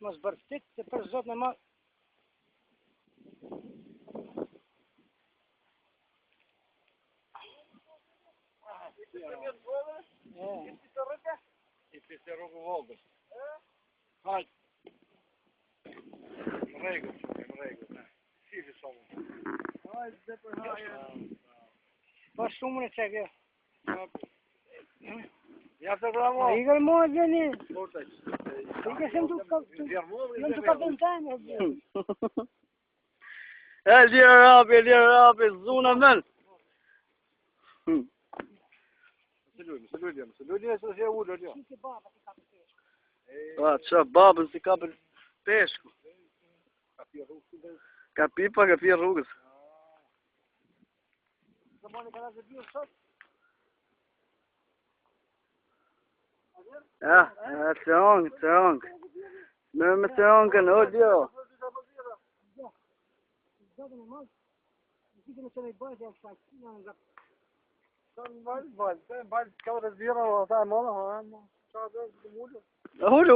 Mos bërtit të për zot në ma. I piste rrugë vogël. Hajt. Më rregull. Si fi somë. Hajt, dhe për hajë. Pa shumë në qekë. Ja të gramo. I gërë mua gjeni. Portaj. I kësim të kapën tajmë. E lirë rapi, zuna men. Se lujnë, se si e ullë, jo. Qa babën si kapën peshku. Ka pipa, ka pi rrugës. Ja, të ongë. Me të ongën, o dio. Bajt, ka dhe zbjera, ta e mëllë, Hullu,